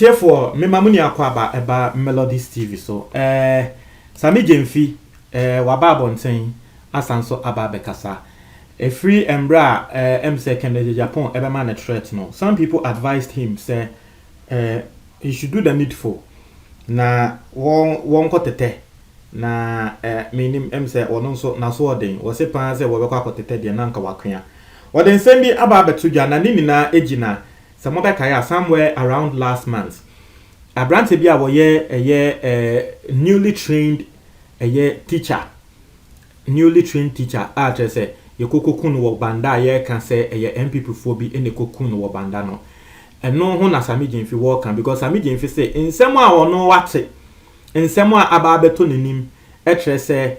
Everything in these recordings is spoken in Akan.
Therefore, me mamuni akwaba eba Melodies TV so Sami Jemfi waba bonten asanso aba bekasa free embra MC Kennedy Japan eba man a threat no. Some people advised him say he should do the needful na won kotete na menim MC ono so na so odin wo se pan say wo be kwa kotete de na nka wakwan woden sembi aba betudwa na nini na ejina somewhere around last month. Abrante bia woye newly trained teacher. Newly trained teacher. Just say yekokokun wo banda ye can say MPP phobi ene kokun wo banda no. And no ho na Sami Jemfi wo kan because Sami Jemfi say nsemo a wono wate. Nsemo a aba beto nenim say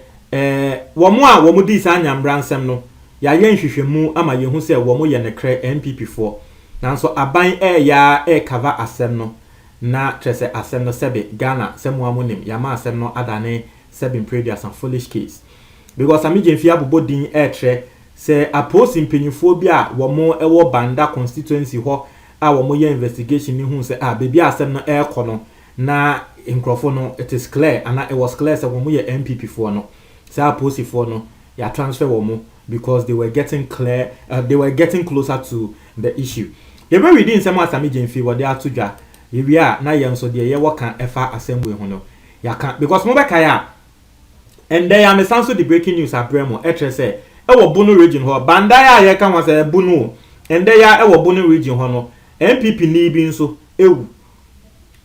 wo mo a wo mo di sa nyambra nsem no. Ya ye nhwehwemu ama ye hu say wo mo ye ne kre MPP for. Nanso aban ya cover asem no na trese asem no sebe Ghana semu amonim yama asem no adane sebe previous and foolish case because Sami Jemfi abobodin tre se apos impanyfo bi a wo mo ewo banda constituency ho a wo mo ye investigation ni hu se baby asem no kono na nkrofo no it is clear and it was clear se wo mo ye MPP for no se apos for no ya transfer wo mo because they were getting closer to the issue. Yebe reading some Sami Jemfi what they are to ja. We are na yam so de ye waka efa assembly ho no. Ya kan because mo be kaya. And there am sanso the breaking news abremo etre say e wo Bono region ho banda ya ye kan wa say Bono. And there ya e wo Bono region ho no. MPP ni bi nso ewu.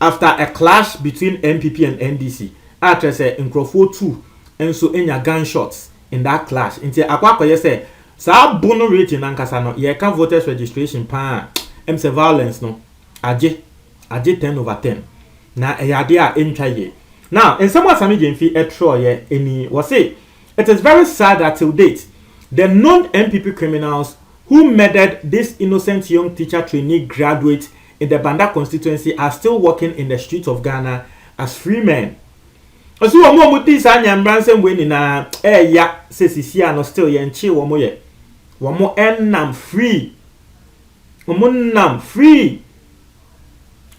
After a clash between MPP and NDC. Atre say nkrofo 2 enso enya gunshots in that clash. Nti akwa say sa Bono region ankasa no ye kan voters registration pa MC violence no aje 10/10 na eyade a entwaye now in some Sami Jemfi etroye eni was say it is very sad that till date the non-MPP criminals who murdered this innocent young teacher trainee graduate in the Banda constituency are still walking in the streets of Ghana as free men. Osi wo mo mudi sa nyambranse mwe ni na ya sesisia no still ye nchi wo mo ye wo mo ennam free. Free.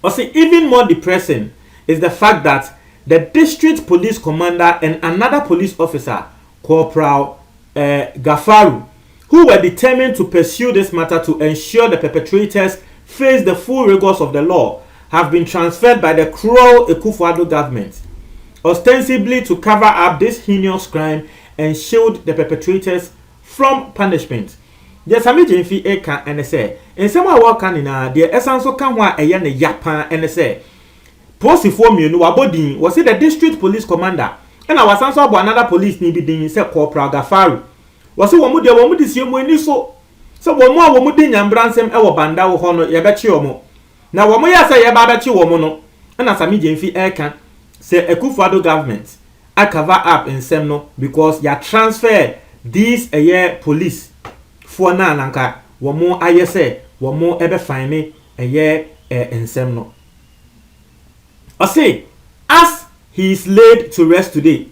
Or see, even more depressing is the fact that the district police commander and another police officer, Corporal Gafaru, who were determined to pursue this matter to ensure the perpetrators face the full rigors of the law, have been transferred by the cruel Akufo-Addo government, ostensibly to cover up this heinous crime and shield the perpetrators from punishment. Yes, Sami Jemfi eka ene say ensema a waka ni na de esanso ka ho a eye ne yapa ene say posifo mienu wabodin was the district police commander and our sanso abo another police ni bi din say Corporal Gafaru was wo mu de siemu ani so wo mu di nyambransem e wo banda wo ho no ye be chi omo na wo mu ya say ye ba be chi wo mu no na Sami Jemfi eka say Akufo-Addo government a cover up ensem no because ya transfer these police for na nanka womo ayese womo ebe fine ensem no. I say, as he is laid to rest today,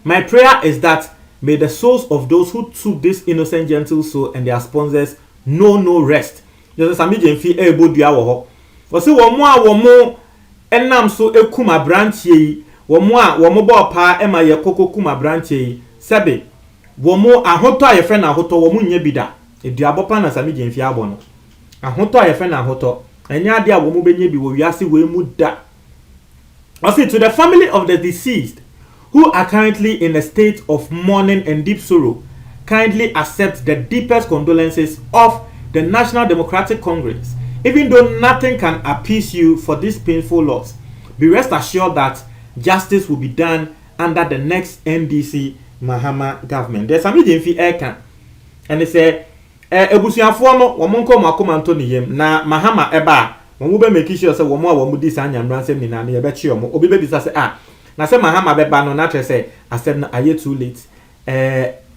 my prayer is that may the souls of those who took this innocent gentle soul and their sponsors know no rest. Just Sami Jemfi ebo dua wo ho. I say womo enam so ekuma branchie womo bo pa ema ye koko kuma branchie sebe womo ahoto aye fe na ahoto womo nya bida eduabopa na Sami Jemfi abo no ahoto aye fe na ahoto enya ade a womo benye bi wo wiase we mu da. Also to the family of the deceased who are currently in a state of mourning and deep sorrow, kindly accept the deepest condolences of the National Democratic Congress. Even though nothing can appease you for this painful loss, be rest assured that justice will be done under the next NDC Mahama government. There's Sami Jemfi Eka, and they say, Ebusiafo no womonko makoma nto ni yem na Mahama eba womo be make sure say womo di sa nyamransem ni na ye be chi omo obi be bisa say na say Mahama beba no na tre say asem na aye too late.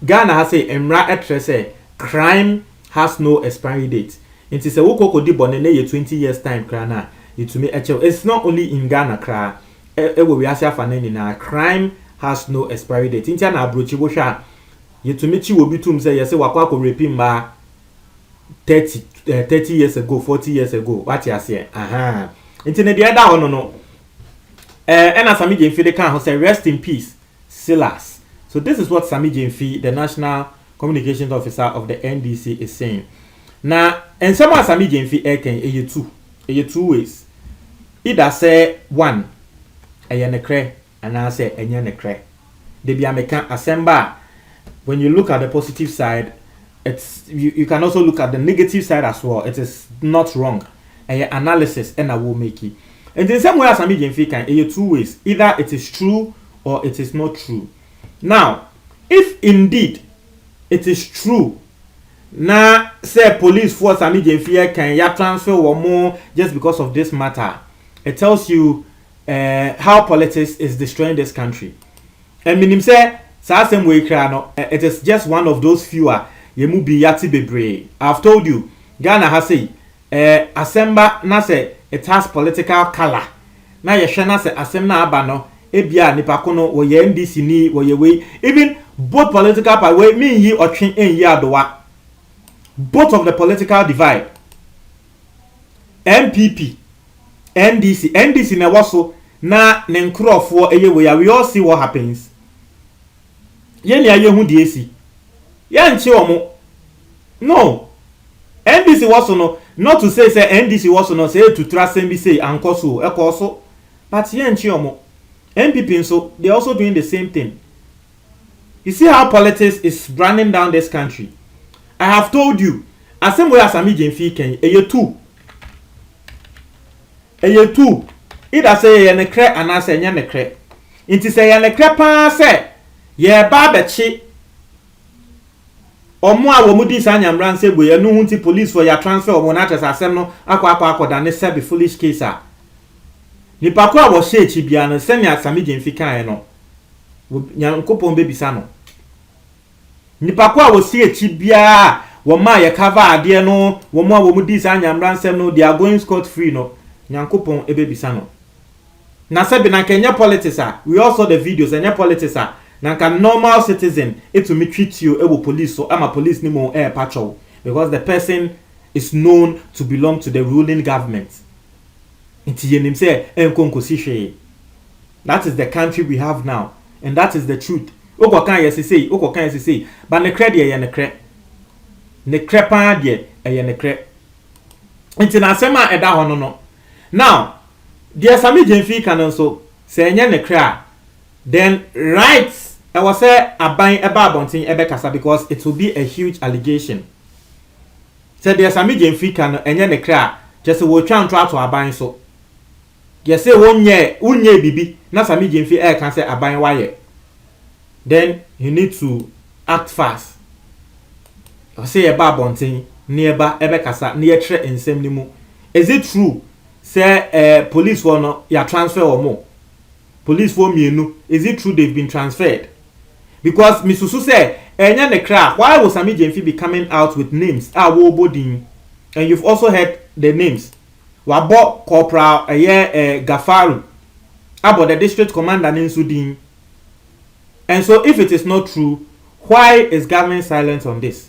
Ghana has say emra etre say crime has no expiry date. It is a wokoko di bone na ye 20 years time kra na itumi eche. It's not only in Ghana kra. Ewo wi ase afa na ni na crime has no expiry date. Intia na abrochi wo hwa yetumichi wo bitum say yese wakwa ko rape mba 30 years ago, 40 years ago. What you say? Aha. Intina the other one no. And Sammy Jemfi they can say rest in peace, Silas. So this is what Sammy Jemfi, the National Communications Officer of the NDC, is saying. Now, and some of Sammy Jemfi can two ways. Either say one, a yanekre, and I say a yanekre. They be American assemble. When you look at the positive side, it's you can also look at the negative side as well. It is not wrong. And analysis and I will make it. And in some way, as Sammy Jemfi can two ways. Either it is true or it is not true. Now, if indeed it is true, now say police force Sammy Jemfi can ya transfer or more just because of this matter, it tells you how politics is destroying this country. And minim say same way it is just one of those fewer yemu bi yati bebre. I've told you, Ghana has say Asemba na say it has political color. Na yehwe na say asem na aba no ebia nipa kono wo ye NDC ni wo ye we even both political party we mean yi otwen enyi adowa. Both of the political divide. MPP, NDC na waso na ne nkrofo eye we ya we all see what happens. Ye ni aye hu die si. Ya nche omo. No. NDC waso no, not to say NDC waso no say to trust MB say ankoso ekoso. But ye nche omo. MPP so they also doing the same thing. You see how politics is running down this country. I have told you, as same way as Sammy Jemfi can a two. Either say ye nekre and I say ye nekre. Inti say ye nekre pa say ye ba bechi. Omo a wo mudi sa nyamran say boye no hunti police for your transfer or monatas asem no akwa da ne se be foolish case a. Ni pa kwa wo she chi bia no se nya Sammy Jemfi kan no. Nyankopon be bisa no. Nipa kwa wo si echi bia wo ma ye cover ade no wo mo a wo mudi sa nyamran sem no they are going scot free no. Nyankopon ebe bisa no. Na se bi na Kenya politics we also the videos and politics na kan normal citizen it to me treat you ewo police so ama police ni mo patrol because the person is known to belong to the ruling government. Inti yenim say enkonkosi hwe. That is the country we have now and that is the truth. Oko kan yesi but ne credit ye ne cre. Ne crepa de ye ne cre. Inti na sema eda hono no. Now, dear Sammy Jemfi can also say ne cre then right I was say aban eba abontin ebe kasa because it will be a huge allegation. Say dear Sammy Jemfi can enye ne cre just wo twa ntwa to aban so. Yes say unye bibi na Sammy Jemfi can say aban waye. Then you need to act fast. I say eba abontin nearby ebe kasa near tre ensem ni mu. Is it true? Say police for no ya transfer or more. Police for mienu. Is it true they've been transferred? Because Misusu say enya ne kra why was Sammy Jemfi be coming out with names wo bodin and you've also heard the names. Wabo Corporal Gafaru about the district commander in Sudin. And so if it is not true, why is government silent on this?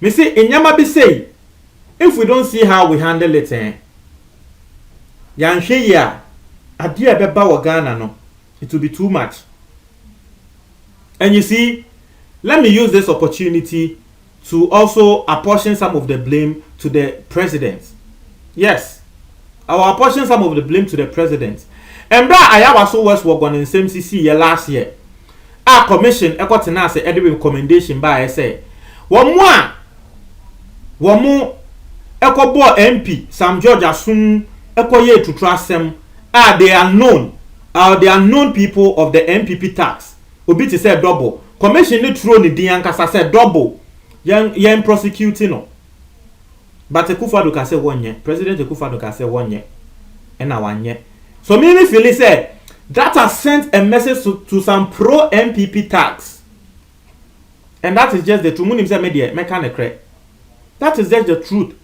Me say Inyama be say if we don't see how we handle it yanhwe ya ade beba wo Ghana no it will be too much. And you see, let me use this opportunity to also apportion some of the blame to the president. Yes, I will apportion some of the blame to the president. And I have also work in same CC last year. Our commission ekotena say edit recommendation by say one more ekobo MP Sam George Asun ekoye to trust them they are known people of the MPP tax obi to say double commission ni throw ni din ankasa say double yen prosecuting no but Akufo-Addo ka say wonye president Akufo-Addo ka say wonye and na wanye so me feel say that has sent a message to some pro MPP tax and that is just the truth munim say media mechanic. That is just the truth.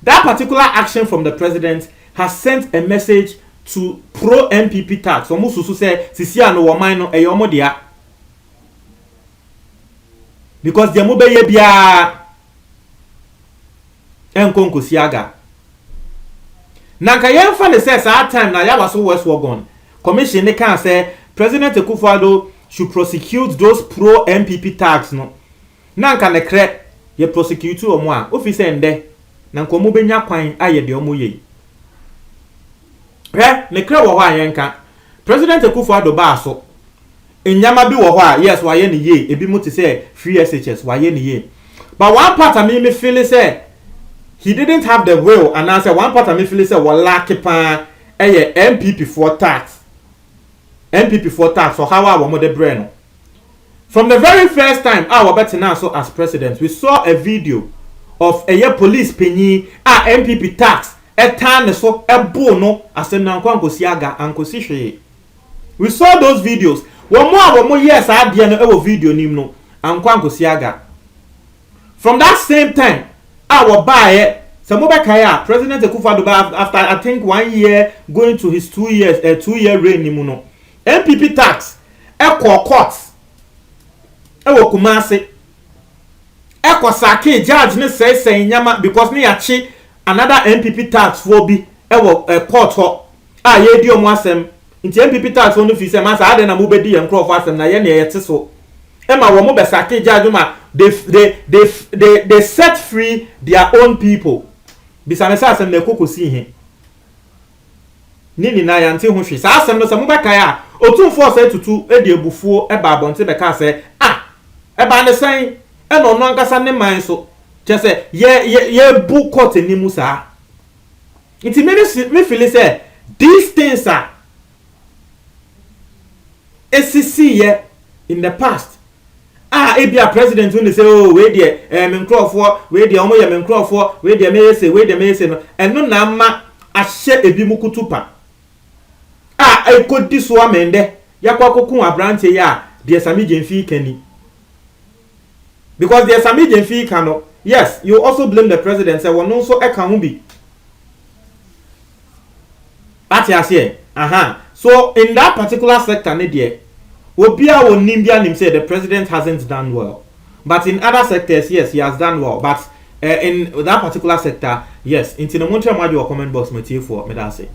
That particular action from the president has sent a message to pro MPP tax omo susu say sisia no wo man no e omo dia because the mo be ye bia enkonko siaga nanka yemfa ne say that time na ya waso West Wagon commission ne kan say President Akufo-Addo should prosecute those pro MPP tax no nanka ne kre ye prosecute omo a office ende nanka omo benya kwan aye de omo ye ne kre wo ho ayenka President Akufo-Addo ba so enyama bi wo ho a yes wa ye ne ye ebi mo te say free SHS wa ye ne ye but one part of me feel say he didn't have the will and answer one part of me feel say wa lack pa MPP for tax so how our mother brain from the very first time our better so as president we saw a video of a police penny MPP tax a tan so a bono as a nanko siaga and hwe we saw those videos one more yes I did no video nimno and kwanko siaga from that same time our buy Samobakaya, President Akufo-Addo after I think 1 year going to his 2 years, 2-year reign nimuno. MPP tax, court, Kumasi, Sake judge ne say nyama because ni achi another MPP tax for be court ho. Ye di omo asem. Nti MPP tax no fi say masa ade na mo bedi ye nkro asem na ye ne ye te so. Ema wo mo be sake judge ma they set free their own people. Bisame sa asem na kokosi he nini na ya nte ho hwe sa asem no se mobeka ya otumfo se tutu e de ebufuo e ba abonte beka se e ba ne sen e no no ankasa ne man so che se ye bu court ni musa iti me feel say these things are SCC in the past ebia president when they say oh we there me nkrofo we there omo ye me nkrofo we there me say no eno na ma ahye ebi mukutupa ekodi so amende yakwa kokun abrante ya de Sami Gyamfi kani because the Sami Gyamfi kano yes you also blame the president say wono so eka ho bi ati so in that particular sector ne there Obia will nim say the president hasn't done well. But in other sectors, yes, he has done well. But in that particular sector, yes. In the Montreal comment box, for me, that's it.